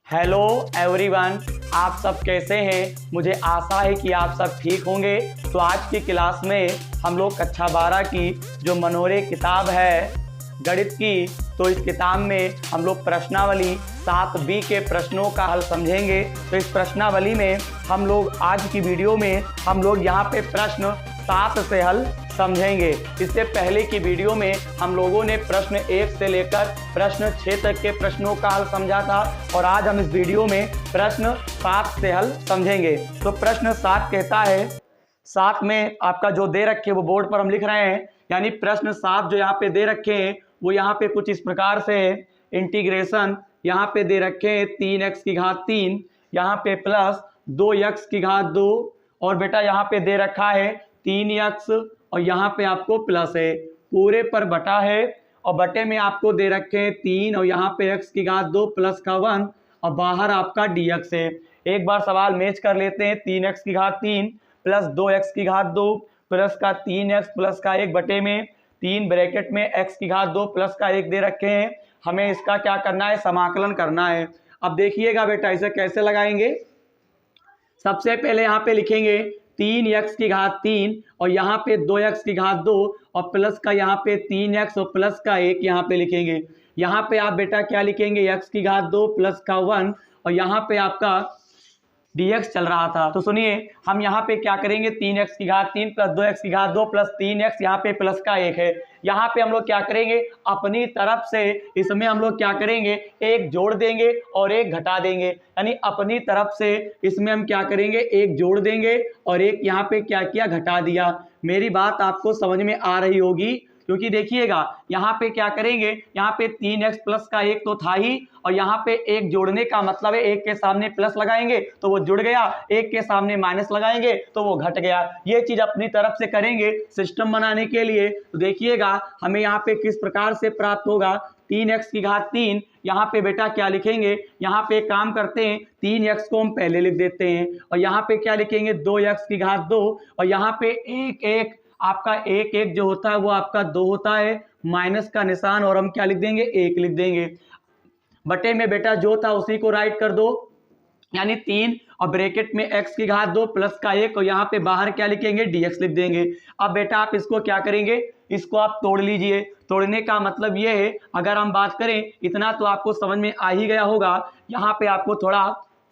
Hello everyone, आप सब कैसे हैं। मुझे आशा है कि आप सब ठीक होंगे। तो आज की क्लास में हम लोग कक्षा 12 की जो मनोरे किताब है गणित की, तो इस किताब में हम लोग प्रश्नावली 7B के प्रश्नों का हल समझेंगे। तो इस प्रश्नावली में हम लोग आज की वीडियो में हम लोग यहाँ पे प्रश्न 7 से हल समझेंगे। इससे पहले की वीडियो में हम लोगों ने प्रश्न 1 से लेकर प्रश्न 6 तक के प्रश्नों का हल समझा था और आज हम इस वीडियो में प्रश्न 7 से हल समझेंगे। तो प्रश्न 7 कहता है, 7 में आपका जो दे रखे वो बोर्ड पर हम लिख रहे हैं, यानी प्रश्न 7 जो यहाँ पे दे रखे हैं वो यहाँ पे कुछ इस प्रकार से है। इंटीग्रेशन यहाँ पे दे रखे हैं 3x की घात 3, यहाँ पे प्लस 2x की घात 2 और बेटा यहाँ पे दे रखा है 3x और यहाँ पे आपको प्लस है, पूरे पर बटा है और बटे में आपको दे रखे हैं 3 और यहाँ पे x की घात 2 प्लस का 1 और बाहर आपका dx है। एक बार सवाल मैच कर लेते हैं। 3x की घात 3 प्लस 2x की घात 2 प्लस का 3x प्लस का 1 बटे में 3 ब्रैकेट में x की घात 2 प्लस का 1 दे रखे हैं। हमें इसका क्या करना है, समाकलन करना है। अब देखिएगा बेटा इसे कैसे लगाएंगे। सबसे पहले यहाँ पे लिखेंगे 3x की घात 3 और यहाँ पे 2x की घात 2 और प्लस का यहाँ पे 3x और प्लस का 1 यहाँ पे लिखेंगे। यहाँ पे आप बेटा क्या लिखेंगे, x की घात 2 प्लस का 1 और यहाँ पे आपका dx चल रहा था। तो सुनिए हम यहाँ पे क्या करेंगे, 3x की घात 3 प्लस 2x की घात 2 प्लस 3x यहाँ पे प्लस का 1 है। यहाँ पे हम लोग क्या करेंगे, अपनी तरफ से इसमें हम लोग क्या करेंगे, एक जोड़ देंगे और एक घटा देंगे। यानी अपनी तरफ से इसमें हम क्या करेंगे, एक जोड़ देंगे और एक यहाँ पे क्या किया, घटा दिया। मेरी बात आपको समझ में आ रही होगी, क्योंकि देखिएगा यहाँ पे क्या करेंगे, यहाँ पे 3x प्लस का 1 तो था ही और यहाँ पे एक जोड़ने का मतलब है एक के सामने प्लस लगाएंगे तो वो जुड़ गया, एक के सामने माइनस लगाएंगे तो वो घट गया। ये चीज अपनी तरफ से करेंगे सिस्टम बनाने के लिए। तो देखिएगा हमें यहाँ पे किस प्रकार से प्राप्त होगा, 3x की घात 3 यहाँ पे बेटा क्या लिखेंगे, यहाँ पे काम करते हैं 3x को हम पहले लिख देते हैं और यहाँ पे क्या लिखेंगे, 2x की घात 2 और यहाँ पे एक आपका एक जो होता है वो आपका 2 होता है, माइनस का निशान और हम क्या लिख देंगे, 1 लिख देंगे। बटे में बेटा जो था उसी को राइट कर दो, यानी 3 और ब्रैकेट में x की घात 2 प्लस का 1 और यहाँ पे बाहर क्या लिखेंगे, dx लिख देंगे। अब बेटा आप इसको क्या करेंगे, इसको आप तोड़ लीजिए। तोड़ने का मतलब ये है, अगर हम बात करें इतना तो आपको समझ में आ ही गया होगा। यहाँ पे आपको थोड़ा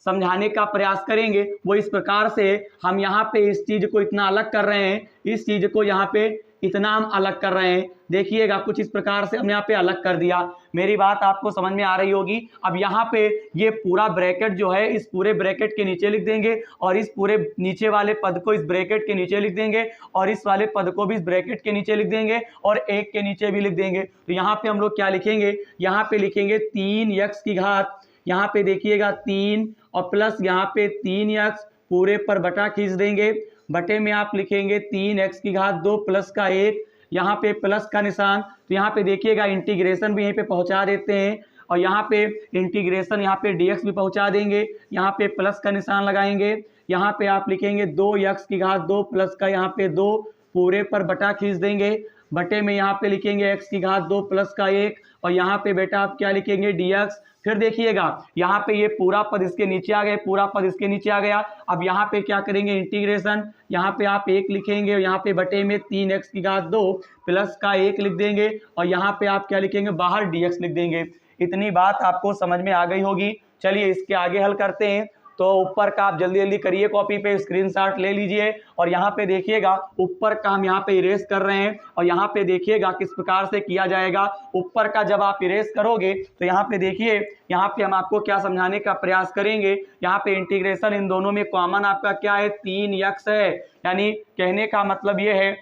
समझाने का प्रयास करेंगे। वो इस प्रकार से हम यहाँ पे इस चीज को इतना अलग कर रहे हैं, इस चीज को यहाँ पे इतना हम अलग कर रहे हैं। देखिएगा कुछ इस प्रकार से हम यहाँ पे अलग कर दिया। मेरी बात आपको समझ में आ रही होगी। अब यहाँ पे ये पूरा ब्रैकेट जो है इस पूरे ब्रैकेट के नीचे लिख देंगे और इस पूरे नीचे वाले पद को इस ब्रैकेट के नीचे लिख देंगे और इस वाले पद को भी इस ब्रैकेट के नीचे लिख देंगे और एक के नीचे भी लिख देंगे। तो यहाँ पे हम लोग क्या लिखेंगे, यहाँ पे लिखेंगे 3x की घात, यहाँ पे देखिएगा 3 और प्लस यहाँ पे 3x पूरे पर बटा खींच देंगे। बटे में आप लिखेंगे 3x की घात 2 प्लस का 1, यहाँ पे प्लस का निशान। तो यहाँ पे देखिएगा इंटीग्रेशन भी यहीं पे पहुँचा देते हैं और यहाँ पे इंटीग्रेशन यहाँ पे dx भी पहुँचा देंगे। यहाँ पे प्लस का निशान लगाएंगे, यहाँ पे आप लिखेंगे 2x की घात 2 प्लस का यहाँ पे 2 पूरे पर बटा खींच देंगे। बटे में यहाँ पे लिखेंगे x की घात 2 प्लस का 1 और यहाँ पे बेटा आप क्या लिखेंगे, dx। फिर देखिएगा यहाँ पे ये पूरा पद इसके नीचे आ गए, पूरा पद इसके नीचे आ गया। अब यहाँ पे क्या करेंगे, इंटीग्रेशन, यहाँ पे आप 1 लिखेंगे और यहाँ पे बटे में 3x की घात 2 प्लस का 1 लिख देंगे और यहाँ पे आप क्या लिखेंगे, बाहर dx लिख देंगे। इतनी बात आपको समझ में आ गई होगी। चलिए इसके आगे हल करते हैं। तो ऊपर का आप जल्दी जल्दी करिए, कॉपी पे स्क्रीनशॉट ले लीजिए और यहाँ पे देखिएगा ऊपर का हम यहाँ पे इरेज कर रहे हैं और यहाँ पे देखिएगा किस प्रकार से किया जाएगा। ऊपर का जब आप इरेज करोगे तो यहाँ पे देखिए, यहाँ पे हम आपको क्या समझाने का प्रयास करेंगे। यहाँ पे इंटीग्रेशन इन दोनों में कॉमन आपका क्या है, 3x है। यानी कहने का मतलब ये है,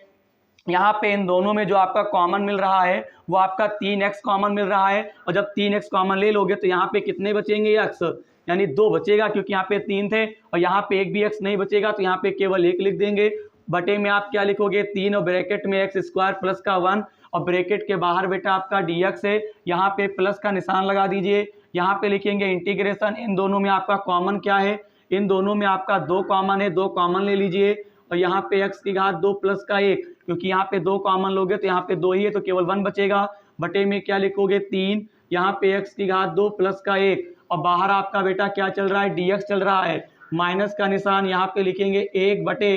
यहाँ पे इन दोनों में जो आपका कॉमन मिल रहा है वो आपका 3x कॉमन मिल रहा है और जब 3x कॉमन ले लोगे तो यहाँ पे कितने बचेंगे, x, यानी 2 बचेगा क्योंकि यहाँ पे 3 थे और यहाँ पे एक भी x नहीं बचेगा तो यहाँ पे केवल 1 लिख देंगे। बटे में आप क्या लिखोगे, 3 और ब्रैकेट में x स्क्वायर प्लस का 1 और ब्रैकेट के बाहर बेटा आपका dx है। यहाँ पे प्लस का निशान लगा दीजिए। यहाँ पे लिखेंगे इंटीग्रेशन, इन दोनों में आपका कॉमन क्या है, इन दोनों में आपका 2 कॉमन है, 2 कॉमन ले लीजिए और यहाँ पे x की घात 2 प्लस का 1, क्योंकि यहाँ पे 2 कॉमन लोगे तो यहाँ पे 2 ही है तो केवल 1 बचेगा। बटे में क्या लिखोगे, 3, यहाँ पे x की घात 2 प्लस का 1 और बाहर आपका बेटा क्या चल रहा है, dx चल रहा है। माइनस का निशान यहाँ पे लिखेंगे 1 बटे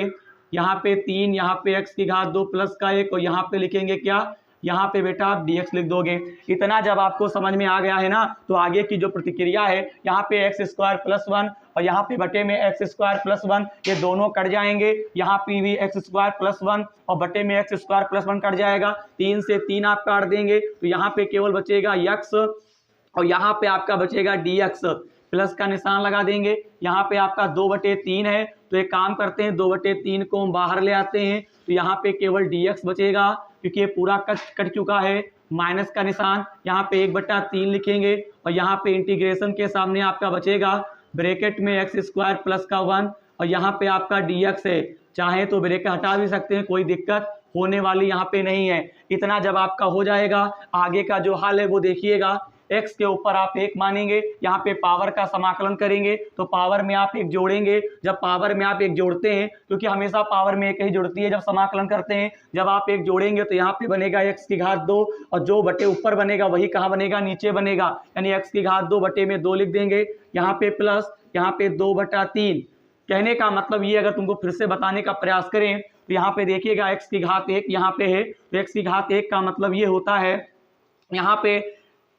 यहाँ पे 3, यहाँ पे x की घात 2 प्लस का 1 और यहाँ पे लिखेंगे क्या, यहाँ पे बेटा आप dx लिख दोगे। इतना जब आपको समझ में आ गया है ना, तो आगे की जो प्रतिक्रिया है, यहाँ पे x² + 1 और यहाँ पे बटे में x² + 1, ये दोनों कट जाएंगे। यहाँ पे भी x² + 1 और बटे में x² + 1 कट जाएगा। 3 से 3 आप काट देंगे तो यहाँ पे केवल बचेगा x और यहाँ पे आपका बचेगा dx। प्लस का निशान लगा देंगे। यहाँ पे आपका 2/3 है, तो एक काम करते हैं 2/3 को हम बाहर ले आते हैं, तो यहाँ पे केवल dx बचेगा क्योंकि ये पूरा कट चुका है। माइनस का निशान यहाँ पे 1/3 लिखेंगे और यहाँ पे इंटीग्रेशन के सामने आपका बचेगा ब्रैकेट में x² प्लस का 1 और यहाँ पे आपका dx है। चाहे तो ब्रैकेट हटा भी सकते हैं, कोई दिक्कत होने वाली यहाँ पे नहीं है। इतना जब आपका हो जाएगा, आगे का जो हल है वो देखिएगा। x के ऊपर आप 1 मानेंगे, यहाँ पे पावर का समाकलन करेंगे तो पावर में आप 1 जोड़ेंगे। जब पावर में आप 1 जोड़ते हैं, क्योंकि हमेशा पावर में 1 ही जुड़ती है जब समाकलन करते हैं, जब आप 1 जोड़ेंगे तो यहाँ पे बनेगा x की घात 2 और जो बटे ऊपर बनेगा वही कहाँ बनेगा, नीचे बनेगा, यानी x की घात 2 बटे में 2 लिख देंगे। यहाँ पे प्लस, यहाँ पे 2/3। कहने का मतलब ये, अगर तुमको फिर से बताने का प्रयास करें तो यहाँ पे देखिएगा x की घात 1 यहाँ पे है, तो x की घात 1 का मतलब ये होता है, यहाँ पे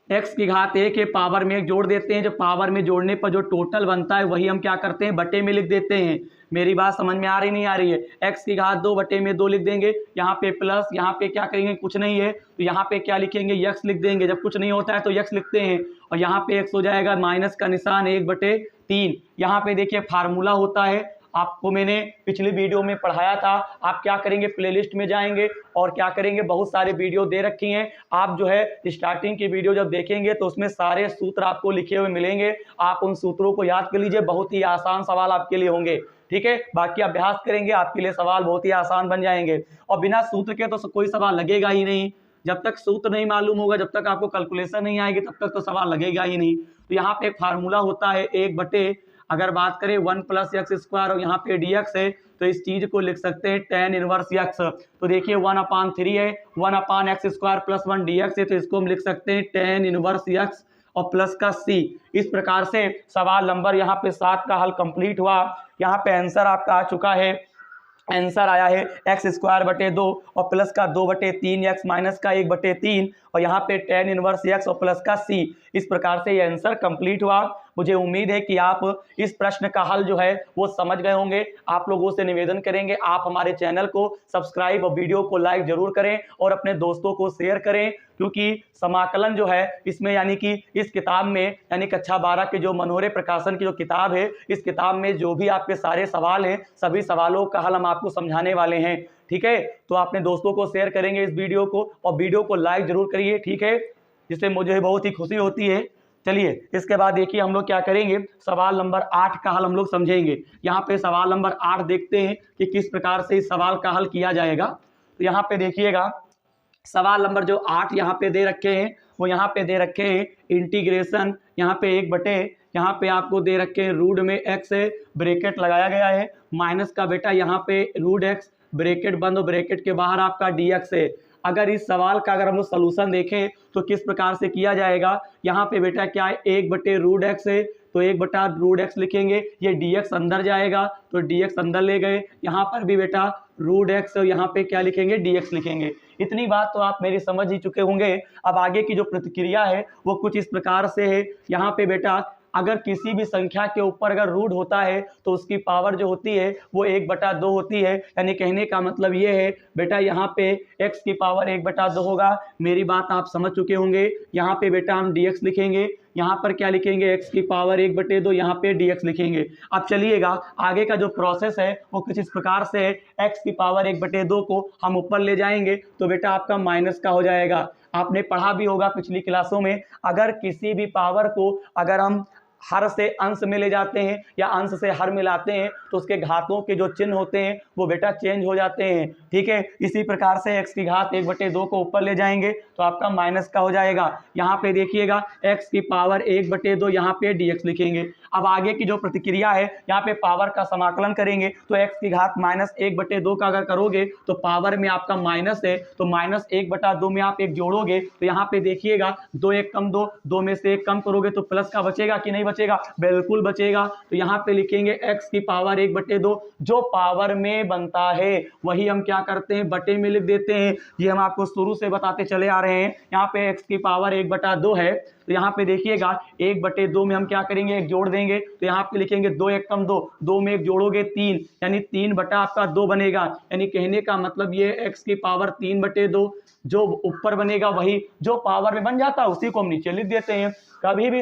x की घात 1 के पावर में 1 जोड़ देते हैं। जब पावर में जोड़ने पर जो टोटल बनता है वही हम क्या करते हैं, बटे में लिख देते हैं। मेरी बात समझ में आ रही नहीं आ रही है? x की घात 2 बटे में 2 लिख देंगे, यहाँ पे प्लस, यहाँ पे क्या करेंगे, कुछ नहीं है तो यहाँ पे क्या लिखेंगे, x लिख देंगे। जब कुछ नहीं होता है तो x लिखते हैं और यहाँ पे x हो जाएगा माइनस का निशान 1/3। यहाँ पे देखिए फार्मूला होता है, आपको मैंने पिछली वीडियो में पढ़ाया था। आप क्या करेंगे, प्लेलिस्ट में जाएंगे और क्या करेंगे, बहुत सारे वीडियो दे रखी हैं। आप जो है स्टार्टिंग की वीडियो जब देखेंगे तो उसमें सारे सूत्र आपको लिखे हुए मिलेंगे। आप उन सूत्रों को याद कर लीजिए, बहुत ही आसान सवाल आपके लिए होंगे। ठीक है, बाकी अभ्यास करेंगे आपके लिए सवाल बहुत ही आसान बन जाएंगे। और बिना सूत्र के तो कोई सवाल लगेगा ही नहीं। जब तक सूत्र नहीं मालूम होगा, जब तक आपको कैलकुलेशन नहीं आएगी, तब तक तो सवाल लगेगा ही नहीं। तो यहाँ पे एक फार्मूला होता है 1 बटे, अगर बात करें 1 + x² और यहाँ पे dx है, तो इस चीज को लिख सकते हैं tan इनवर्स x। तो देखिए 1/3 है, 1/x² + 1 dx है, तो इसको हम लिख सकते हैं tan इनवर्स x और प्लस का c। इस प्रकार से सवाल नंबर यहाँ पे 7 का हल कंप्लीट हुआ। यहाँ पे आंसर आपका आ चुका है, आंसर आया है x²/2 और प्लस का 2/3 x माइनस का 1/3 और यहाँ पे tan इनवर्स x और प्लस का c। इस प्रकार से ये आंसर कंप्लीट हुआ। मुझे उम्मीद है कि आप इस प्रश्न का हल जो है वो समझ गए होंगे। आप लोगों से निवेदन करेंगे, आप हमारे चैनल को सब्सक्राइब और वीडियो को लाइक जरूर करें और अपने दोस्तों को शेयर करें, क्योंकि समाकलन जो है इसमें, यानी कि इस किताब में, यानी कक्षा 12 के जो मनोरे प्रकाशन की जो किताब है, इस किताब में जो भी आपके सारे सवाल हैं, सभी सवालों का हल हम आपको समझाने वाले हैं। ठीक है, तो अपने दोस्तों को शेयर करेंगे इस वीडियो को और वीडियो को लाइक जरूर करिए। ठीक है, जिससे मुझे बहुत ही खुशी होती है। चलिए, इसके बाद देखिए हम लोग क्या करेंगे, सवाल नंबर 8 का हल हम लोग समझेंगे। यहाँ पे सवाल नंबर 8 देखते हैं कि किस प्रकार से इस सवाल का हल किया जाएगा। तो यहाँ पे देखिएगा सवाल नंबर जो 8 यहाँ पे दे रखे हैं, वो यहाँ पे दे रखे हैं इंटीग्रेशन, यहाँ पे 1 बटे, यहाँ पे आपको दे रखे हैं रूट में x है, ब्रैकेट लगाया गया है, माइनस का बेटा यहाँ पे √x, ब्रैकेट बंद और ब्रैकेट के बाहर आपका dx है। अगर इस सवाल का अगर हम लोग सलूशन देखें तो किस प्रकार से किया जाएगा, यहाँ पे बेटा क्या है, 1/√x है, तो 1/√x लिखेंगे, ये dx अंदर जाएगा तो dx अंदर ले गए, यहाँ पर भी बेटा √x और यहाँ पे क्या लिखेंगे, dx लिखेंगे। इतनी बात तो आप मेरी समझ ही चुके होंगे। अब आगे की जो प्रतिक्रिया है वो कुछ इस प्रकार से है। यहाँ पे बेटा अगर किसी भी संख्या के ऊपर अगर रूट होता है तो उसकी पावर जो होती है वो 1/2 होती है। यानी कहने का मतलब ये है बेटा, यहाँ पे x की पावर 1/2 होगा। मेरी बात आप समझ चुके होंगे। यहाँ पे बेटा हम dx लिखेंगे, यहाँ पर क्या लिखेंगे, x की पावर 1/2, यहाँ पे dx लिखेंगे। अब चलिएगा आगे का जो प्रोसेस है वो कुछ इस प्रकार से है, x की पावर 1/2 को हम ऊपर ले जाएंगे तो बेटा आपका माइनस का हो जाएगा। आपने पढ़ा भी होगा पिछली क्लासों में, अगर किसी भी पावर को अगर हम हर से अंश में ले जाते हैं या अंश से हर मिलाते हैं तो उसके घातों के जो चिन्ह होते हैं वो बेटा चेंज हो जाते हैं। ठीक है, इसी प्रकार से x की घात 1/2 को ऊपर ले जाएंगे तो आपका माइनस का हो जाएगा। यहाँ पे देखिएगा x की पावर 1/2 यहाँ पे dx लिखेंगे। अब आगे की जो प्रतिक्रिया है यहाँ पे पावर का समाकलन करेंगे तो x की घात -1/2 का अगर करोगे तो पावर में आपका माइनस है तो -1/2 में आप एक जोड़ोगे तो यहाँ पे देखिएगा 2 1 कम 2, 2 में से 1 कम करोगे तो प्लस का बचेगा कि नहीं बचेगा? बिल्कुल बचेगा। तो यहाँ पे लिखेंगे x की पावर 1/2 जो पावर में बनता है वही हम क्या करते हैं बटे में लिख देते हैं। ये हम आपको शुरू से बताते चले आ रहे हैं। यहाँ पे x की पावर 1/2 है तो यहाँ पे देखिएगा 1/2 में हम क्या करेंगे एक जोड़ देंगे तो यहाँ पे लिखेंगे 2 1 कम 2, 2 में एक जोड़ोगे 3 यानी 3/2 बनेगा। यानी कहने का मतलब ये x की पावर 3/2 जो ऊपर बनेगा वही जो पावर में बन जाता है उसी को हम नीचे लिख देते हैं। कभी भी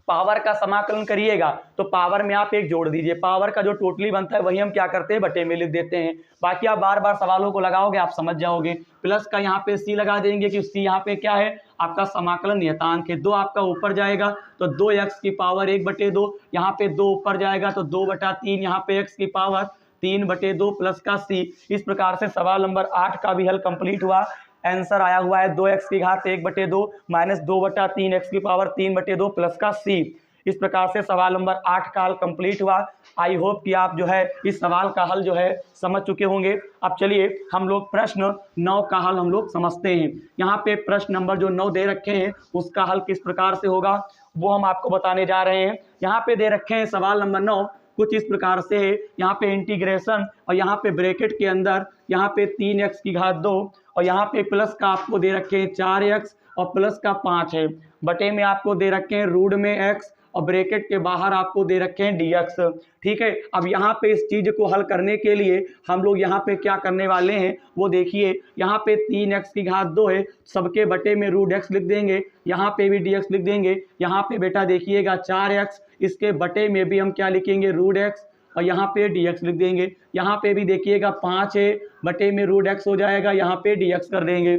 पावर का समाकलन करिएगा तो पावर में आप एक जोड़ दीजिए, पावर का जो टोटली बनता है वही हम क्या करते हैं बटे में लिख देते हैं। बाकी आप बार बार सवालों को लगाओगे आप समझ जाओगे। प्लस का यहाँ पे c लगा देंगे कि c यहाँ पे क्या है आपका समाकलन नियतांक है। 2 आपका ऊपर जाएगा तो 2x की पावर 1/2, यहाँ पे 2 ऊपर जाएगा तो 2/3, यहाँ पे x की पावर 3/2 प्लस का c। इस प्रकार से सवाल नंबर 8 का भी हल कंप्लीट हुआ। आंसर आया हुआ है 2x की घात 1/2 माइनस 2/3 x की पावर 3/2 प्लस का c। इस प्रकार से सवाल नंबर 8 का हल कंप्लीट हुआ। आई होप कि आप जो है इस सवाल का हल जो है समझ चुके होंगे। अब चलिए हम लोग प्रश्न 9 का हल हम लोग समझते हैं। यहाँ पे प्रश्न नंबर जो 9 दे रखे हैं उसका हल किस प्रकार से होगा वो हम आपको बताने जा रहे हैं। यहाँ पे दे रखे हैं सवाल नंबर 9 कुछ इस प्रकार से है। यहाँ पे इंटीग्रेशन और यहाँ पे ब्रैकेट के अंदर यहाँ पे 3x की घात 2 और यहाँ पे प्लस का आपको दे रखे हैं 4x और प्लस का 5 है। बटे में आपको दे रखे हैं रूट में x और ब्रैकेट के बाहर आपको दे रखे हैं dx। ठीक है, अब यहाँ पे इस चीज को हल करने के लिए हम लोग यहाँ पे क्या करने वाले हैं वो देखिए। यहाँ पे 3x की घात 2 है, सबके बटे में रूट x लिख देंगे, यहाँ पे भी dx लिख देंगे। यहाँ पे बेटा देखिएगा 4x, इसके बटे में भी हम क्या लिखेंगे रूट x और यहाँ पे dx लिख देंगे। यहाँ पे भी देखिएगा 5 है, बटे में रूट x हो जाएगा, यहाँ पे dx कर देंगे।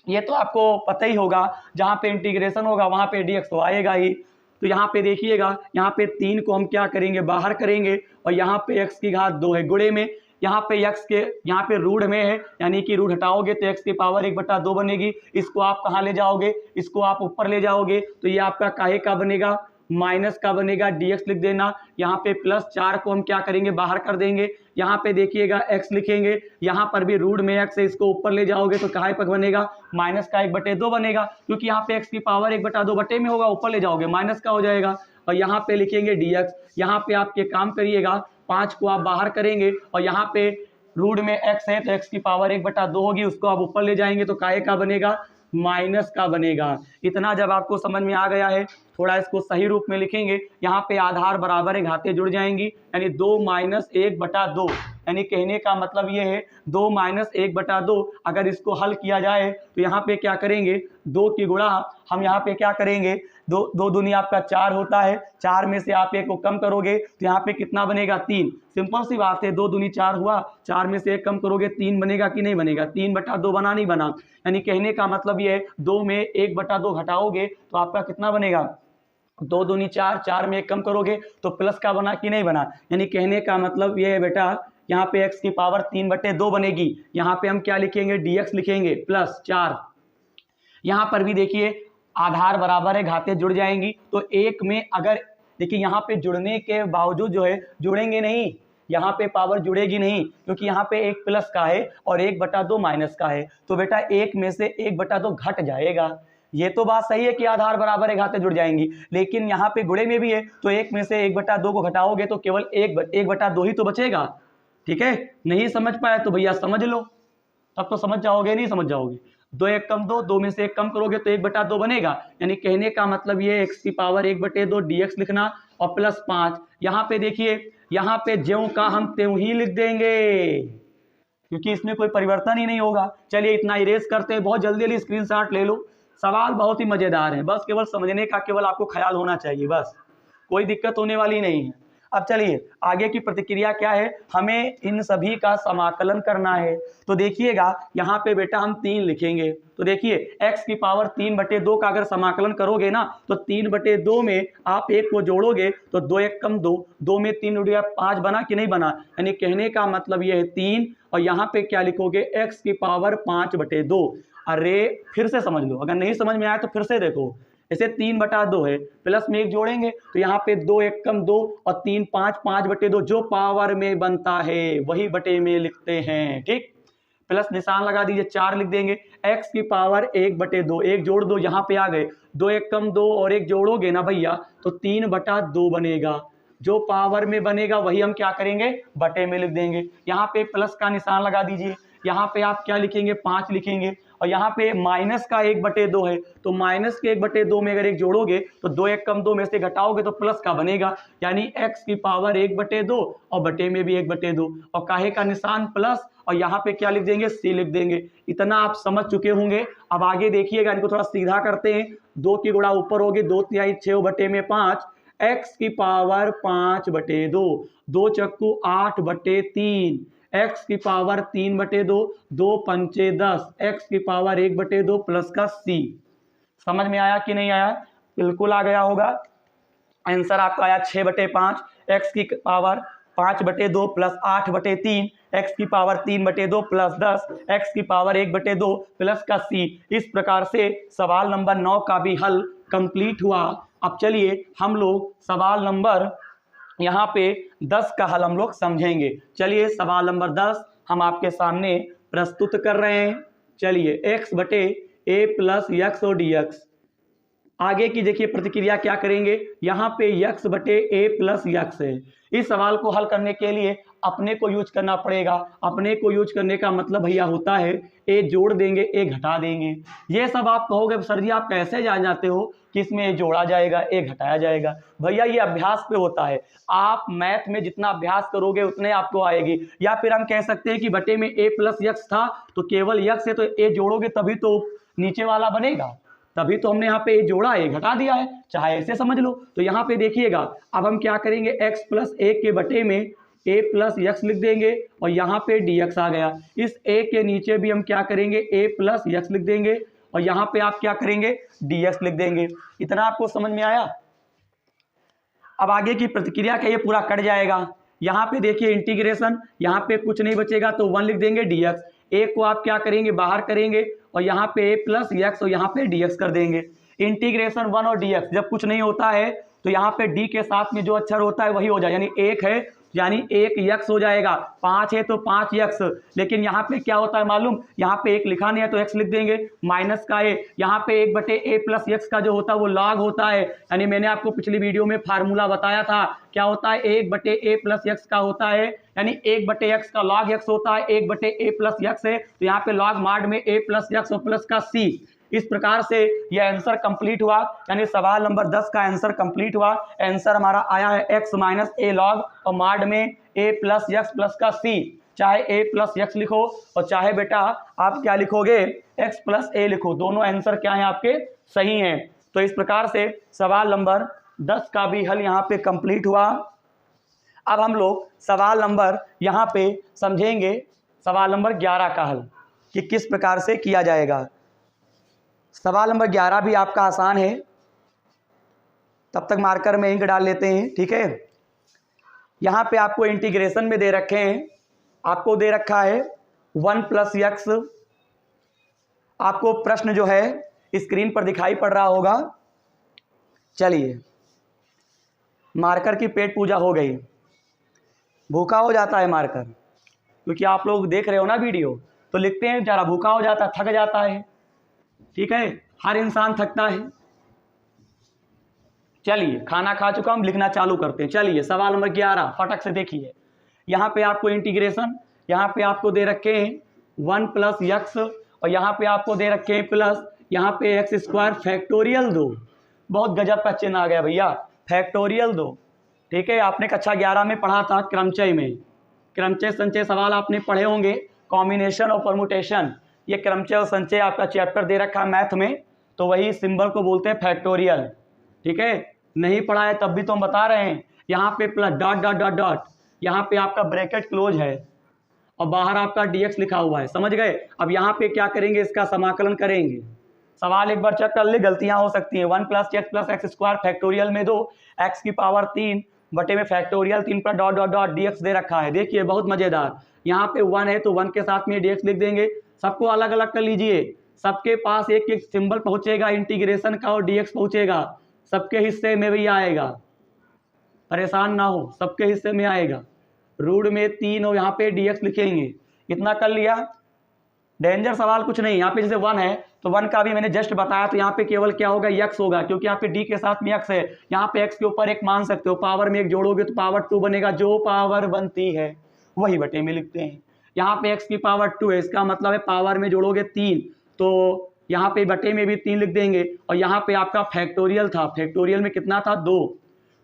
ये तो आपको पता ही होगा जहाँ पे इंटीग्रेशन होगा वहाँ पे dx तो आएगा ही। तो यहाँ पे देखिएगा यहाँ पे 3 को हम क्या करेंगे बाहर करेंगे और यहाँ पे x की घात 2 है गुणे में, यहाँ पे x के यहाँ पे रूट में है यानी कि रूट हटाओगे तो x की पावर 1/2 बनेगी। इसको आप कहाँ ले जाओगे, इसको आप ऊपर ले जाओगे तो ये आपका काहे का बनेगा माइनस का बनेगा, dx लिख देना। यहाँ पे प्लस 4 को हम क्या करेंगे बाहर कर देंगे। यहाँ पे देखिएगा x लिखेंगे, यहाँ पर भी रूट में x है, इसको ऊपर ले जाओगे तो काहे पर बनेगा माइनस का 1/2 बनेगा, क्योंकि यहाँ पे x की पावर 1/2 बटे में होगा, ऊपर ले जाओगे माइनस का हो जाएगा। और यहाँ पे लिखेंगे dx। यहाँ पे आप ये काम करिएगा 5 को आप बाहर करेंगे और यहाँ पे रूट में x है तो x की पावर 1/2 होगी, उसको आप ऊपर ले जाएंगे तो काहे का बनेगा माइनस का बनेगा। इतना जब आपको समझ में आ गया है थोड़ा इसको सही रूप में लिखेंगे। यहाँ पे आधार बराबर है घातें जुड़ जाएंगी यानी 2 - 1/2 यानी कहने का मतलब ये है 2 - 1/2। अगर इसको हल किया जाए तो यहाँ पे क्या करेंगे 2 की गुणा हम यहाँ पे क्या करेंगे 2 दूनी आपका 4 होता है, 4 में से आप 1 को कम करोगे तो यहाँ पे कितना बनेगा 3। सिंपल सी बात है 2 दूनी 4 हुआ, 4 में से 1 कम करोगे 3 बनेगा कि नहीं बनेगा, 3/2 बना नहीं बना। यानी कहने का मतलब ये है 2 में 1/2 घटाओगे तो आपका कितना बनेगा 2 दूनी 4, 4 में 1 कम करोगे तो प्लस का बना कि नहीं बना। यानी कहने का मतलब ये है बेटा यहाँ पे x की पावर 3/2 बनेगी। यहाँ पे हम क्या लिखेंगे dx लिखेंगे प्लस 4। यहाँ पर भी देखिए आधार बराबर है घातें जुड़ जाएंगी तो 1 में अगर देखिए यहाँ पे जुड़ने के बावजूद जो है जुड़ेंगे नहीं, यहाँ पे पावर जुड़ेगी नहीं क्योंकि यहाँ पे 1 प्लस का है और 1/2 माइनस का है तो बेटा 1 में से 1/2 घट जाएगा। ये तो बात सही है कि आधार बराबर है घातें जुड़ जाएंगी, लेकिन यहाँ पे गुणे में भी है तो 1 में से 1/2 को घटाओगे तो केवल 1/2 ही तो बचेगा। ठीक है, नहीं समझ पाया तो भैया समझ लो, तब तो समझ जाओगे, नहीं समझ जाओगे। 2 1 कम 2, 2 में से 1 कम करोगे तो 1/2 बनेगा। यानी कहने का मतलब ये x की पावर 1/2 dx लिखना और प्लस 5। यहाँ पे देखिए यहाँ पे ज्यों का हम त्यों ही लिख देंगे क्योंकि इसमें कोई परिवर्तन ही नहीं होगा। चलिए इतना इरेज करते हैं, बहुत जल्दी स्क्रीनशॉट ले लो। सवाल बहुत ही मजेदार है, बस केवल समझने का केवल आपको ख्याल होना चाहिए, बस कोई दिक्कत होने वाली नहीं है। अब चलिए आगे की प्रतिक्रिया क्या है, हमें इन सभी का समाकलन करना है। तो देखिएगा यहाँ पे बेटा हम 3 लिखेंगे। तो देखिए x की पावर 3/2 का अगर समाकलन करोगे ना तो 3/2 में आप 1 को जोड़ोगे तो 2 1 कम 2, 2 में 3 उड़ गया 5 बना कि नहीं बना। यानी कहने का मतलब ये है 3 और यहाँ पे क्या लिखोगे x की पावर 5/2। अरे फिर से समझ लो, अगर नहीं समझ में आया तो फिर से देखो। इसे 3/2 है, प्लस में 1 जोड़ेंगे तो यहाँ पे 2 1 कम 2 और 3 5, 5/2 जो पावर में बनता है वही बटे में लिखते हैं। ठीक, प्लस निशान लगा दीजिए, 4 लिख देंगे। x की पावर 1/2, 1 जोड़ दो, यहाँ पे आ गए 2 1 कम 2 और 1 जोड़ोगे ना भैया तो 3/2 बनेगा। जो पावर में बनेगा वही हम क्या करेंगे, बटे में लिख देंगे। यहाँ पे प्लस का निशान लगा दीजिए, यहाँ पे आप क्या लिखेंगे, 5 लिखेंगे और यहाँ पे माइनस का 1/2 है तो माइनस के 1/2 में अगर 1 जोड़ोगे तो 2 1 कम 2 में से घटाओगे तो प्लस का बनेगा। यानी x की पावर 1/2 और बटे में भी 1/2 और काहे का निशान प्लस और यहाँ पे क्या लिख देंगे, c लिख देंगे। इतना आप समझ चुके होंगे। अब आगे देखिएगा, इनको थोड़ा सीधा करते हैं। 2 की गुणा ऊपर होगी, 2 तिहाई 6 बटे में 5, x की पावर 5/2, 2 चक्कू 8/3, x की पावर 3/2, 2 पंचे 10, x की पावर 1/2 प्लस का c। समझ में आया कि नहीं आया? बिल्कुल आ गया होगा। आंसर आपका आया 6/5, x की पावर 5/2 प्लस 8/3, x की पावर 3/2 प्लस 10, x की पावर 1/2 प्लस का c। इस प्रकार से सवाल नंबर 9 का भी हल कंप्लीट हुआ। अब चलिए हम लोग सवाल नंबर यहाँ पे 10 का हल हम लोग समझेंगे। चलिए सवाल नंबर 10 हम आपके सामने प्रस्तुत कर रहे हैं। चलिए x/a प्लस x और dx। आगे की देखिए प्रतिक्रिया क्या करेंगे, यहाँ पे x/a प्लस x है। इस सवाल को हल करने के लिए अपने को यूज करना पड़ेगा। अपने को यूज करने का मतलब भैया होता है a जोड़ देंगे a घटा देंगे। ये सब आप कहोगे सर जी आप कैसे जान जाते हो कि इसमें a जोड़ा जाएगा a घटाया जाएगा। भैया ये अभ्यास पे होता है। आप मैथ में जितना अभ्यास करोगे उतने आपको आएगी। या फिर हम कह सकते हैं कि बटे में a प्लस x था तो केवल x है तो a जोड़ोगे तभी तो नीचे वाला बनेगा, तभी तो हमने यहाँ पे a जोड़ा है घटा दिया है, चाहे ऐसे समझ लो। तो यहाँ पे देखिएगा अब हम क्या करेंगे, x प्लस a के बटे में a प्लस x लिख देंगे और यहाँ पे dx आ गया। इस a के नीचे भी हम क्या करेंगे, a प्लस x लिख देंगे और यहाँ पे आप क्या करेंगे, dx लिख देंगे। इतना आपको समझ में आया? अब आगे की प्रतिक्रिया का ये पूरा कट जाएगा। यहाँ पे देखिए इंटीग्रेशन, यहाँ पे कुछ नहीं बचेगा तो 1 लिख देंगे dx। a को आप क्या करेंगे, बाहर करेंगे और यहाँ पे a प्लस x और यहाँ पे dx कर देंगे। इंटीग्रेशन 1 और dx जब कुछ नहीं होता है तो यहाँ पे d के साथ में जो अक्षर होता है वही हो जाए, यानी 1 है यानी 1 x हो जाएगा, 5 है तो 5x। लेकिन यहाँ पे क्या होता है मालूम, यहाँ पे 1 लिखा नहीं है तो x लिख देंगे, माइनस का a। यहाँ पे 1/a प्लस x का जो होता है वो log होता है। यानी मैंने आपको पिछली वीडियो में फार्मूला बताया था, क्या होता है 1/a प्लस x का होता है, यानी 1/x का log x होता है, 1/a प्लस x है तो यहाँ पे log माड में a प्लस x और प्लस का c। इस प्रकार से यह आंसर कंप्लीट हुआ, यानी सवाल नंबर 10 का आंसर कंप्लीट हुआ। आंसर हमारा आया है x माइनस a log और माड में a प्लस x प्लस का c। चाहे a प्लस x लिखो और चाहे बेटा आप क्या लिखोगे, x प्लस a लिखो, दोनों आंसर क्या है आपके सही हैं। तो इस प्रकार से सवाल नंबर 10 का भी हल यहाँ पे कंप्लीट हुआ। अब हम लोग सवाल नंबर यहाँ पे समझेंगे सवाल नंबर 11 का हल कि किस प्रकार से किया जाएगा। सवाल नंबर 11 भी आपका आसान है, तब तक मार्कर में इंक डाल लेते हैं, ठीक है। यहाँ पे आपको इंटीग्रेशन में दे रखे हैं, आपको दे रखा है 1 प्लस x। आपको प्रश्न जो है स्क्रीन पर दिखाई पड़ रहा होगा। चलिए मार्कर की पेट पूजा हो गई, भूखा हो जाता है मार्कर, क्योंकि आप लोग देख रहे हो ना वीडियो तो लिखते हैं जरा भूखा हो जाता है, थक जाता है, ठीक है, हर इंसान थकता है। चलिए खाना खा चुका हम, लिखना चालू करते हैं। चलिए सवाल नंबर 11 फटक से देखिए। यहाँ पे आपको इंटीग्रेशन, यहाँ पे आपको दे रखे हैं 1 प्लस x और यहाँ पे आपको दे रखे हैं प्लस, यहाँ पे x² फैक्टोरियल 2। बहुत गजब का चिन्ह आ गया भैया, फैक्टोरियल 2, ठीक है। आपने कक्षा 11 में पढ़ा था क्रमचय में, क्रमचय संचय सवाल आपने पढ़े होंगे, कॉम्बिनेशन और परमुटेशन। ये क्रमचय और संचय आपका चैप्टर दे रखा है मैथ में, तो वही सिंबल को बोलते हैं फैक्टोरियल, ठीक है। नहीं पढ़ा है तब भी तो हम बता रहे हैं। यहाँ पे plus dot dot dot dot, यहाँ पे आपका ब्रैकेट क्लोज है और बाहर आपका dx लिखा हुआ है, समझ गए। अब यहाँ पे क्या करेंगे, इसका समाकलन करेंगे। सवाल एक बार चेक कर ले, गलतियां हो सकती हैं। 1 + x + x स्क्वायर फैक्टोरियल में 2 x की पावर 3 बटे में फैक्टोरियल 3 पर डॉट डॉट डॉट dx दे रखा है। देखिए बहुत मजेदार, यहाँ पे 1 है तो 1 के साथ में dx लिख देंगे। सबको अलग अलग कर लीजिए, सबके पास एक एक सिंबल पहुंचेगा इंटीग्रेशन का और dx पहुंचेगा, सबके हिस्से में भी आएगा, परेशान ना हो, सबके हिस्से में आएगा। रूट में 3 और यहाँ पे dx लिखेंगे। इतना कर लिया, डेंजर सवाल कुछ नहीं। यहाँ पे जैसे 1 है तो 1 का भी मैंने जस्ट बताया, तो यहाँ पे केवल क्या होगा, x होगा, क्योंकि यहाँ पे d के साथ में x है। यहाँ पे x के ऊपर 1 मान सकते हो, पावर में 1 जोड़ोगे तो पावर 2 बनेगा, जो पावर बनती है वही बटे में लिखते हैं। यहाँ पे x की पावर 2 है, इसका मतलब है पावर में जोड़ोगे 3, तो यहाँ पे बटे में भी 3 लिख देंगे। और यहाँ पे आपका फैक्टोरियल था, फैक्टोरियल में कितना था, 2,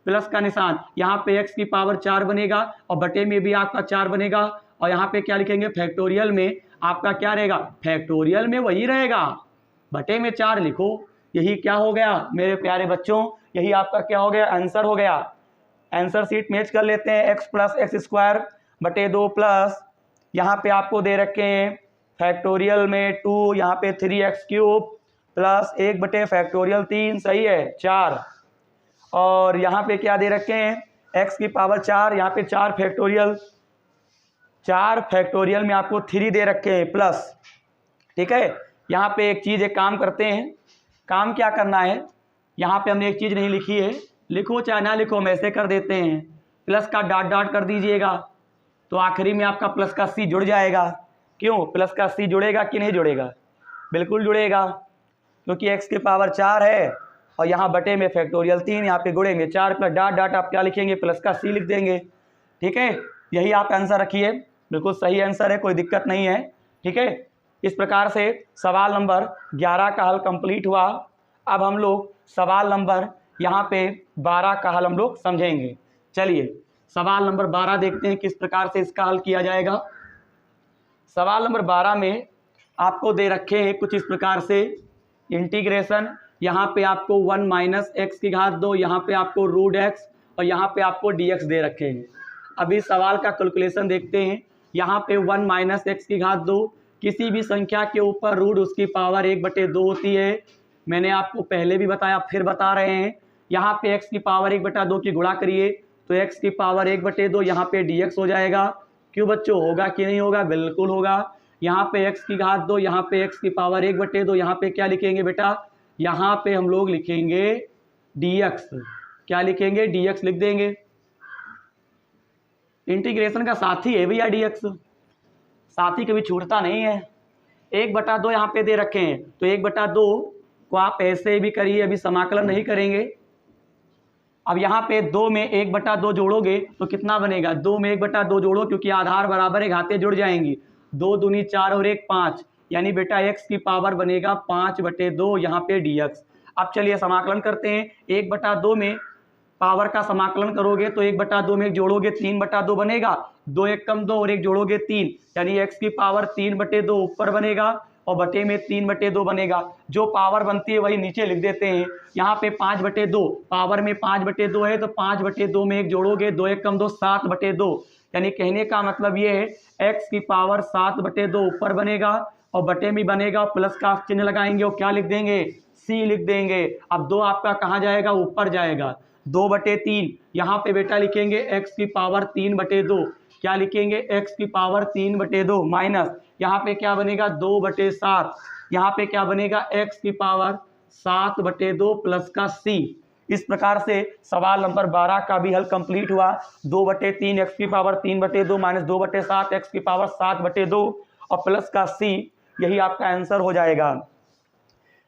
प्लस का निशान, यहाँ पे x की पावर 4 बनेगा और बटे में भी आपका 4 बनेगा। और यहाँ पे क्या लिखेंगे, फैक्टोरियल में आपका क्या रहेगा, फैक्टोरियल में वही रहेगा, बटे में 4 लिखो। यही क्या हो गया मेरे प्यारे बच्चों, यही आपका क्या हो गया, आंसर हो गया। आंसर शीट मैच कर लेते हैं, x + x स्क्वायर बटे 2 प्लस यहाँ पे आपको दे रखे हैं फैक्टोरियल में 2, यहाँ पे 3x³ प्लस 1 बटे फैक्टोरियल 3, सही है 4। और यहाँ पे क्या दे रखे हैं, x की पावर 4, यहाँ पे 4 फैक्टोरियल में आपको 3 दे रखे हैं प्लस, ठीक है। यहाँ पे एक चीज़, एक काम करते हैं, काम क्या करना है, यहाँ पे हमने एक चीज़ नहीं लिखी है, लिखो चाहे ना लिखो, हम ऐसे कर देते हैं, प्लस का डॉट डॉट कर दीजिएगा, तो आखिरी में आपका प्लस का c जुड़ जाएगा। क्यों, प्लस का c जुड़ेगा कि नहीं जुड़ेगा, बिल्कुल जुड़ेगा, क्योंकि x की पावर 4 है और यहाँ बटे में फैक्टोरियल 3, यहाँ पे गुड़ेंगे 4 प्लस डॉट डॉट, आप क्या लिखेंगे, प्लस का c लिख देंगे, ठीक है। यही आप आंसर रखिए, बिल्कुल सही आंसर है, कोई दिक्कत नहीं है, ठीक है। इस प्रकार से सवाल नंबर 11 का हल कंप्लीट हुआ। अब हम लोग सवाल नंबर यहाँ पे 12 का हल हम लोग समझेंगे। चलिए सवाल नंबर 12 देखते हैं किस प्रकार से इसका हल किया जाएगा। सवाल नंबर 12 में आपको दे रखे हैं कुछ इस प्रकार से, इंटीग्रेशन, यहाँ पे आपको 1 - x², यहाँ पे आपको √x और यहाँ पे आपको dx दे रखे हैं। अभी सवाल का कैलकुलेशन देखते हैं। यहाँ पे 1 - x², किसी भी संख्या के ऊपर रूट उसकी पावर 1/2 होती है। मैंने आपको पहले भी बताया, फिर बता रहे हैं। यहाँ पे x की पावर 1/2 की गुणा करिए तो x की पावर 1/2, यहाँ पे dx हो जाएगा। क्यों बच्चों, होगा कि नहीं होगा, बिल्कुल होगा। यहाँ पे x², यहाँ पे x की पावर 1/2, यहाँ पे क्या लिखेंगे बेटा, यहाँ पे हम लोग लिखेंगे dx, क्या लिखेंगे, dx लिख देंगे। इंटीग्रेशन का साथी है भैया dx, साथी कभी छूटता नहीं है। 1/2 यहाँ पे दे रखे हैं, तो 1/2 को आप ऐसे भी करिए, अभी समाकलन नहीं करेंगे। अब यहाँ पे 2 में 1/2 जोड़ोगे तो कितना बनेगा, 2 में 1/2 जोड़ो, क्योंकि आधार बराबर है, घाते जुड़ जाएंगी, 2 दूनी 4 और 1 5, यानी बेटा x की पावर बनेगा 5/2, यहाँ पे dx। अब चलिए समाकलन करते हैं। 1/2 में पावर का समाकलन करोगे तो 1/2 में 1 जोड़ोगे 3/2 बनेगा, 2 1 कम 2 और 1 जोड़ोगे 3, यानी x की पावर 3/2 ऊपर बनेगा और बटे में 3/2 बनेगा। जो पावर बनती है वही नीचे लिख देते हैं। यहाँ पे 5/2, पावर में 5/2 है तो 5/2 में 1 जोड़ोगे, 2 1 कम 2 7/2, यानी कहने का मतलब ये है x की पावर 7/2 ऊपर बनेगा और बटे में बनेगा, प्लस का चिन्ह लगाएंगे और क्या लिख देंगे, c लिख देंगे। अब 2 आपका कहाँ जाएगा, ऊपर जाएगा, 2/3, यहाँ पे बेटा लिखेंगे x की पावर 3/2, क्या लिखेंगे, x की पावर 3/2 माइनस, यहाँ पे क्या बनेगा 2/7, यहाँ पे क्या बनेगा x की पावर 7/2 प्लस का c। इस प्रकार से सवाल नंबर 12 का भी हल कंप्लीट हुआ। 2/3 x की पावर 3/2 माइनस 2/7 x की पावर 7/2 और प्लस का c, यही आपका आंसर हो जाएगा।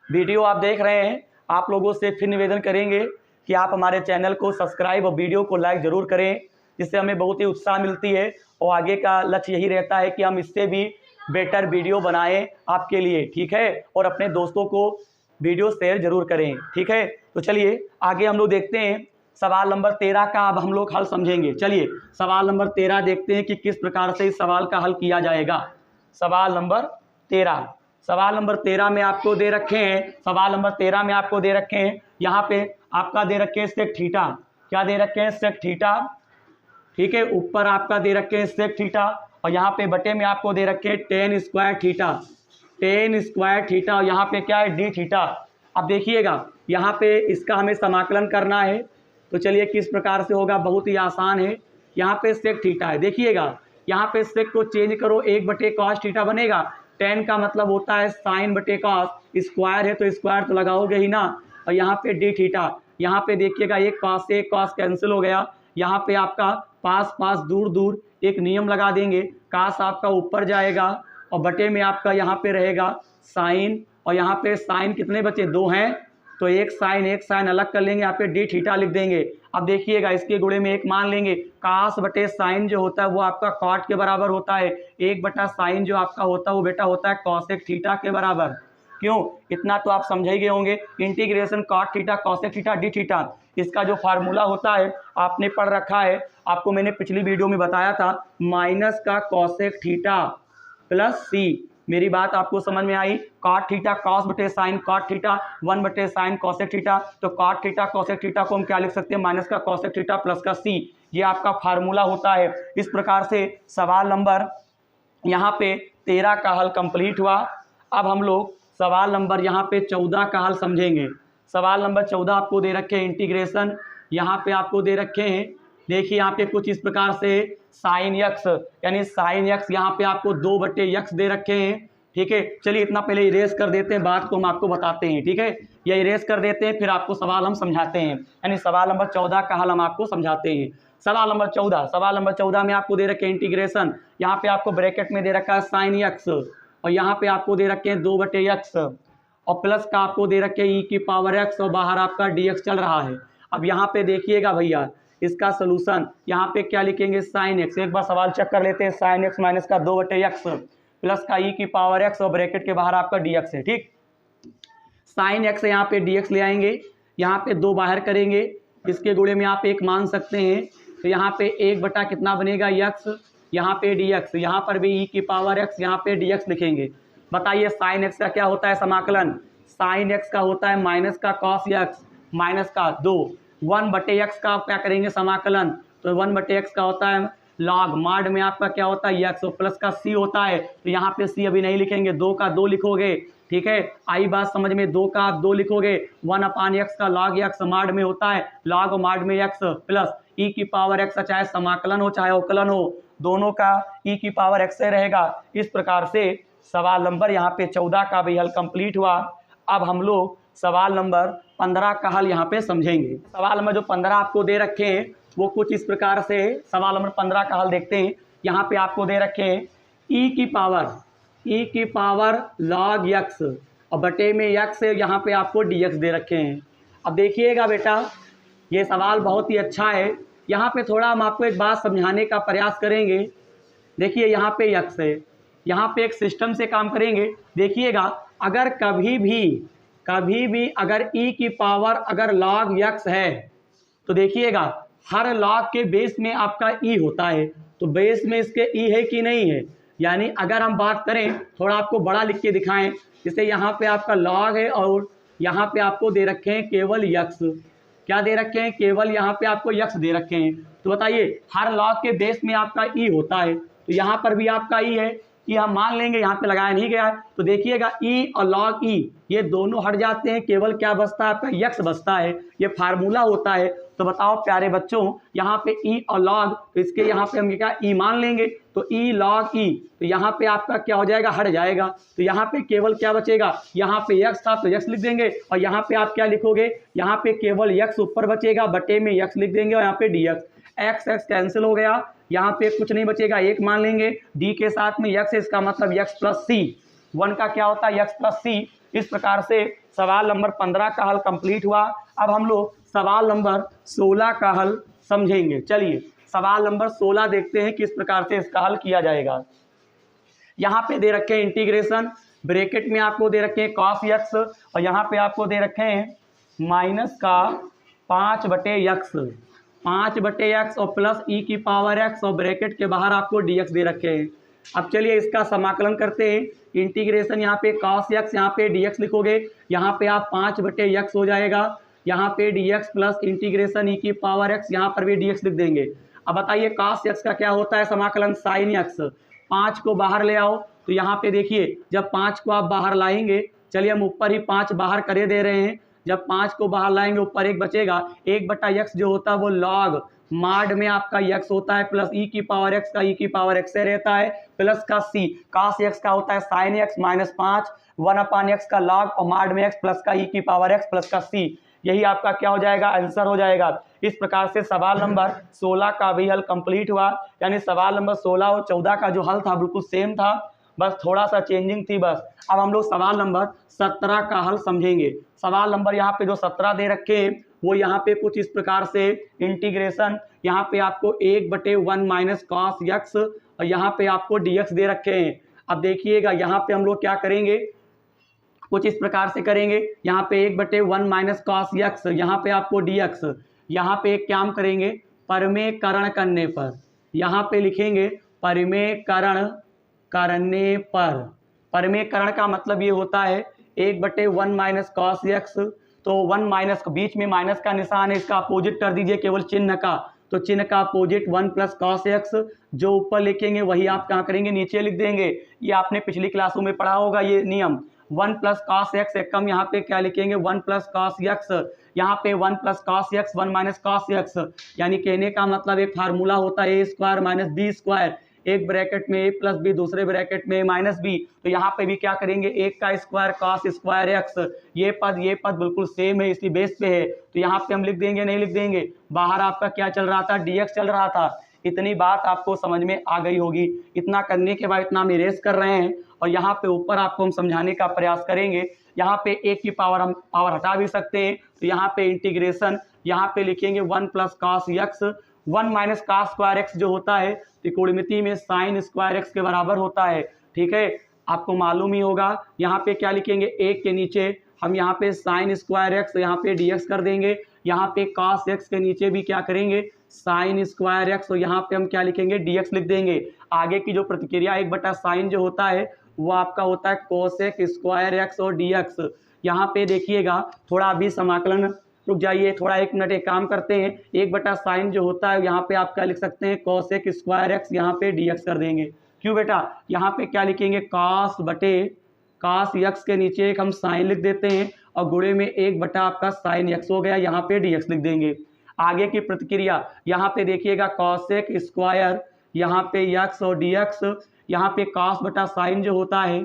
वीडियो आप देख रहे हैं, आप लोगों से फिर निवेदन करेंगे कि आप हमारे चैनल को सब्सक्राइब और वीडियो को लाइक ज़रूर करें, जिससे हमें बहुत ही उत्साह मिलती है और आगे का लक्ष्य यही रहता है कि हम इससे भी बेटर वीडियो बनाएं आपके लिए, ठीक है। और अपने दोस्तों को वीडियो शेयर जरूर करें, ठीक है। तो चलिए आगे हम लोग देखते हैं सवाल नंबर 13 का अब हम लोग हल समझेंगे। चलिए सवाल नंबर 13 देखते हैं कि किस प्रकार से इस सवाल का हल किया जाएगा। सवाल नंबर 13 में आपको दे रखे हैं, सवाल नंबर 13 में आपको दे रखे हैं, यहाँ पे आपका दे रखे हैं सेक थीटा, क्या दे रखे हैं, सेक थीटा। ठीक है, ऊपर आपका दे रखे हैं सेक थीटा, और यहाँ पे बटे में आपको दे रखे हैं ten square theta, ten square theta, और यहाँ पे क्या है, डी थीटा। अब देखिएगा यहाँ पे इसका हमें समाकलन करना है, तो चलिए किस प्रकार से होगा, बहुत ही आसान है। यहाँ पे सेक थीटा है, देखिएगा यहाँ पे सेक को चेंज करो, 1/cos थीटा बनेगा। टेन का मतलब होता है साइन बटे कॉस, स्क्वायर है तो स्क्वायर तो लगाओगे ही ना, और यहाँ पे डी थीटा। यहाँ पे देखिएगा एक कॉस से एक कॉस कैंसिल हो गया, यहाँ पे आपका पास पास दूर दूर एक नियम लगा देंगे, कास आपका ऊपर जाएगा और बटे में आपका यहाँ पे रहेगा साइन, और यहाँ पे साइन कितने बचे, 2 हैं, तो एक साइन अलग कर लेंगे, यहाँ पे डी थीटा लिख देंगे। अब देखिएगा इसके गुणे में एक मान लेंगे, कास बटे साइन जो होता है वो आपका कॉट के बराबर होता है, 1/साइन जो आपका होता है वो बेटा होता है कॉसेक थीटा के बराबर। क्यों, इतना तो आप समझ ही गए होंगे, integration cot theta cosec theta d theta, इसका जो फार्मूला होता है आपने पढ़ रखा है, आपको मैंने पिछली वीडियो में बताया था, माइनस का कॉसेक थीटा प्लस सी। मेरी बात आपको समझ में आई, कॉट थीटा कॉस बटे साइन कॉट थीटा, 1/साइन कॉसेक थीटा, तो कॉट थीटा कॉसेक थीटा को हम क्या लिख सकते हैं, माइनस का कॉसेक थीटा प्लस का सी, ये आपका फार्मूला होता है। इस प्रकार से सवाल नंबर यहाँ पे 13 का हल कंप्लीट हुआ। अब हम लोग सवाल नंबर यहाँ पे 14 का हल समझेंगे। सवाल नंबर 14 आपको दे रखे हैं इंटीग्रेशन, यहाँ पे आपको दे रखे हैं, देखिए यहाँ पे कुछ इस प्रकार से साइन यक्स, यानी साइन यक्स यहाँ पे आपको 2/x दे रखे हैं। ठीक है, चलिए इतना पहले इरेज कर देते हैं, बात को हम आपको बताते हैं। ठीक है, ये इरेज कर देते हैं, फिर आपको सवाल हम समझाते हैं, यानी सवाल नंबर 14 का हल हम आपको समझाते हैं। सवाल नंबर 14 में आपको दे रखे हैं इंटीग्रेशन, यहाँ पे आपको ब्रैकेट में दे रखा है साइन यक्स, और यहाँ पे आपको दे रखे हैं 2/x, और प्लस का आपको दे रखे हैं e⁻x, और बाहर आपका dx चल रहा है। अब यहाँ पे देखिएगा भैया इसका सोल्यूशन, यहाँ पे क्या लिखेंगे, साइन एक्स, एक बार सवाल चेक कर लेते हैं, साइन एक्स माइनस का 2/x प्लस का e⁻x, और ब्रैकेट के बाहर आपका dx है। ठीक, साइन एक्स यहाँ पे dx ले आएंगे, यहाँ पे 2 बाहर करेंगे, इसके गुणे में आप 1 मान सकते हैं, तो यहाँ पे 1 कितना बनेगा x, यहाँ पे dx, यहाँ पर भी e⁻x, यहाँ पे dx लिखेंगे। बताइए साइन एक्स का क्या होता है समाकलन, साइन एक्स का होता है माइनस का कॉस एक्स माइनस का 2, 1/x का आप क्या करेंगे समाकलन, तो 1/x का होता है लॉग, माड में आपका क्या होता है x, और प्लस का c होता है, तो यहाँ पे c अभी नहीं लिखेंगे, 2 का 2 लिखोगे। ठीक है, आई बात समझ में, 2 का आप 2 लिखोगे, 1/x का लॉग x माड में होता है, लॉग माड में x प्लस e⁻x, चाहे समाकलन हो चाहे अवकलन हो, दोनों का e⁻x से रहेगा। इस प्रकार से सवाल नंबर यहाँ पे 14 का भी हल कंप्लीट हुआ। अब हम लोग सवाल नंबर 15 का हल यहाँ पे समझेंगे। सवाल नंबर जो 15 आपको दे रखे हैं वो कुछ इस प्रकार से, सवाल नंबर 15 का हल देखते हैं। यहाँ पे आपको दे रखे हैं e की पावर लॉग x, और बटे में x है, यहाँ पे आपको dx दे रखे हैं। अब देखिएगा बेटा ये सवाल बहुत ही अच्छा है, यहाँ पे थोड़ा हम आपको एक बात समझाने का प्रयास करेंगे। देखिए यहाँ पे x है, यहाँ पे एक सिस्टम से काम करेंगे। देखिएगा अगर कभी भी अगर e की पावर अगर लॉग x है, तो देखिएगा हर लॉग के बेस में आपका e होता है, तो बेस में इसके e है कि नहीं है। यानी अगर हम बात करें, थोड़ा आपको बड़ा लिख के दिखाएं, जैसे यहाँ पे आपका लॉग है और यहाँ पे आपको दे रखे हैं केवल x, क्या दे रखे हैं, केवल यहाँ पे आपको x दे रखे हैं। तो बताइए हर लॉग के बेस में आपका e होता है, तो यहाँ पर भी आपका e है, ये हम मान लेंगे, यहाँ पे लगाया नहीं गया है। तो देखिएगा e और log e ये दोनों हट जाते हैं, केवल क्या बचता है आपका x बचता है, ये फार्मूला होता है। तो बताओ प्यारे बच्चों, यहाँ पे e और log, तो इसके यहाँ पे हम क्या e मान लेंगे, तो e log e, तो यहाँ पे आपका क्या हो जाएगा, हट जाएगा। तो यहाँ पे केवल क्या बचेगा, यहाँ पे x था तो x लिख देंगे, और यहाँ पे आप क्या लिखोगे, यहाँ पे केवल x ऊपर बचेगा, बटे में x लिख देंगे, और यहाँ पे dx, x कैंसिल हो गया, यहाँ पे कुछ नहीं बचेगा, 1 मान लेंगे, d के साथ में x है, इसका मतलब x प्लस c, 1 का क्या होता है x प्लस c। इस प्रकार से सवाल नंबर 15 का हल कंप्लीट हुआ। अब हम लोग सवाल नंबर 16 का हल समझेंगे। चलिए सवाल नंबर 16 देखते हैं किस प्रकार से इसका हल किया जाएगा। यहाँ पे दे रखे हैं इंटीग्रेशन, ब्रैकेट में आपको दे रखे हैं cos x, और यहाँ पे आपको दे रखे हैं माइनस का 5/x और प्लस e⁻x, और ब्रैकेट के बाहर आपको dx दे रखे हैं। अब चलिए इसका समाकलन करते हैं। इंटीग्रेशन यहाँ पे cos x, यहाँ पे dx लिखोगे, यहाँ पे आप 5/x हो जाएगा, यहाँ पे dx प्लस इंटीग्रेशन ई की पावर x, यहाँ पर भी dx लिख देंगे। अब बताइए cos x का क्या होता है समाकलन sin x। 5 को बाहर ले आओ तो यहाँ पे देखिए जब 5 को आप बाहर लाएंगे, चलिए हम ऊपर ही 5 बाहर करे दे रहे हैं, जब 5 को बाहर लाएंगे ऊपर 1 बचेगा, 1/x जो होता है वो log माड में आपका x होता है प्लस ई की पावर x का ई की पावर x से रहता है प्लस का c, cos x का होता है sin x माइनस 5 1/x का log और माड में x प्लस का ई की पावर x प्लस का c। यही आपका क्या हो जाएगा, आंसर हो जाएगा। इस प्रकार से सवाल नंबर 16 का भी हल कंप्लीट हुआ, यानी सवाल नंबर 16 और 14 का जो हल था बिल्कुल सेम था, बस थोड़ा सा चेंजिंग थी बस। अब हम लोग सवाल नंबर 17 का हल समझेंगे। सवाल नंबर यहाँ पे जो 17 दे रखे हैं वो यहाँ पे कुछ इस प्रकार से इंटीग्रेशन, यहाँ पे आपको 1/1 माइनस कॉस x और यहाँ पे आपको dx दे रखे हैं। अब देखिएगा यहाँ पे हम लोग क्या करेंगे, कुछ इस प्रकार से करेंगे, यहाँ पे 1/1 माइनस कॉस x, यहाँ पे आपको dx, यहाँ पे क्या हम करेंगे परिमेयकरण करने पर, यहाँ पे लिखेंगे परिमेयकरण करने पर। परिमेयकरण का मतलब ये होता है 1/1 माइनस कॉस x, तो 1 माइनस बीच में माइनस का निशान है, इसका अपोजिट कर दीजिए केवल चिन्ह का, तो चिन्ह का अपोजिट 1 प्लस कॉस x, जो ऊपर लिखेंगे वही आप क्या करेंगे नीचे लिख देंगे। ये आपने पिछली क्लासों में पढ़ा होगा ये नियम। 1 प्लस कॉस x एक कम, यहाँ पे क्या लिखेंगे 1 प्लस कॉस x, यहाँ पे 1 plus cos x 1 minus cos x, यानी कहने का मतलब एक फार्मूला होता है a square minus b square, एक ब्रैकेट में a प्लस बी, दूसरे ब्रैकेट में माइनस बी, तो यहाँ पे भी क्या करेंगे 1 का स्क्वायर कॉस स्क्वायर x, ये पद बिल्कुल सेम है, इसी बेस पे है, तो यहाँ पे हम लिख देंगे नहीं लिख देंगे। बाहर आपका क्या चल रहा था dx चल रहा था। इतनी बात आपको समझ में आ गई होगी। इतना करने के बाद इतना हम इरेज कर रहे हैं और यहाँ पे ऊपर आपको हम समझाने का प्रयास करेंगे। यहाँ पे एक की पावर हम पावर हटा भी सकते हैं, तो यहाँ पे इंटीग्रेशन, यहाँ पे लिखेंगे 1 plus cos x, 1 minus cos square x जो होता है त्रिकोणमिति में साइन स्क्वायर x के बराबर होता है। ठीक है, आपको मालूम ही होगा। यहाँ पे क्या लिखेंगे, एक के नीचे हम यहाँ पे साइन स्क्वायर x, यहाँ पे dx कर देंगे, यहाँ पे कॉस x के नीचे भी क्या करेंगे साइन स्क्वायर x, तो यहाँ पे हम क्या लिखेंगे dx लिख देंगे। आगे की जो प्रतिक्रिया 1/साइन जो होता है वो आपका होता है कोसेक स्क्वायर x और dx। यहाँ पे देखिएगा थोड़ा अभी समाकलन, रुक जाइए थोड़ा 1 मिनट, एक काम करते हैं, 1/साइन जो होता है यहाँ पे आप क्या लिख सकते हैं कोसेक स्क्वायर x, यहाँ पे dx कर देंगे। क्यों बेटा, यहाँ पे क्या लिखेंगे कॉस x के नीचे एक हम साइन लिख देते हैं और गुणे में 1/ आपका साइन x हो गया, यहाँ पे dx लिख देंगे। आगे की प्रतिक्रिया यहाँ पे देखिएगा कॉसेक स्क्वायर, यहाँ पे x और dx, यहाँ पे cos/साइन जो होता है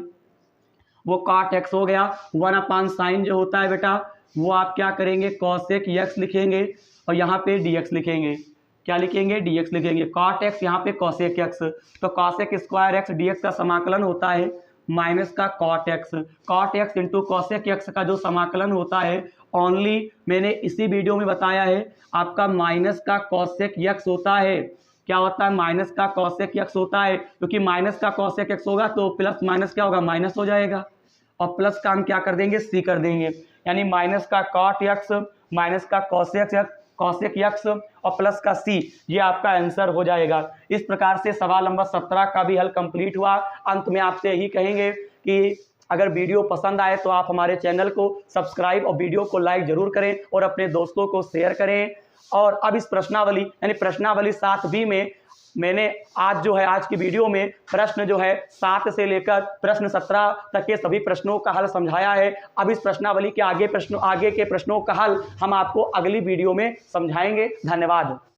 वो cot x हो गया, 1/साइन जो होता है बेटा वो आप क्या करेंगे कोसेक x लिखेंगे और यहाँ पे dx लिखेंगे। क्या लिखेंगे dx लिखेंगे, cot x यहाँ पे कोसेक x, तो कोसेक स्क्वायर x dx का समाकलन होता है माइनस का cot x into cosec x का जो समाकलन होता है ओनली मैंने इसी वीडियो में बताया है, आपका माइनस का कोसेक x होता है। क्या होता है माइनस का कोसेक x होता है, क्योंकि माइनस का कोसेक x होगा तो प्लस माइनस क्या होगा माइनस हो जाएगा, और प्लस का हम क्या कर देंगे c कर देंगे, यानी माइनस का cot x माइनस का कोसेक x और प्लस का c, ये आपका आंसर हो जाएगा। इस प्रकार से सवाल नंबर 17 का भी हल कंप्लीट हुआ। अंत में आपसे यही कहेंगे कि अगर वीडियो पसंद आए तो आप हमारे चैनल को सब्सक्राइब और वीडियो को लाइक जरूर करें और अपने दोस्तों को शेयर करें। और अब इस प्रश्नावली यानी प्रश्नावली 7b में मैंने आज की वीडियो में प्रश्न जो है 7 से लेकर प्रश्न 17 तक के सभी प्रश्नों का हल समझाया है। अब इस प्रश्नावली के आगे के प्रश्नों का हल हम आपको अगली वीडियो में समझाएंगे। धन्यवाद।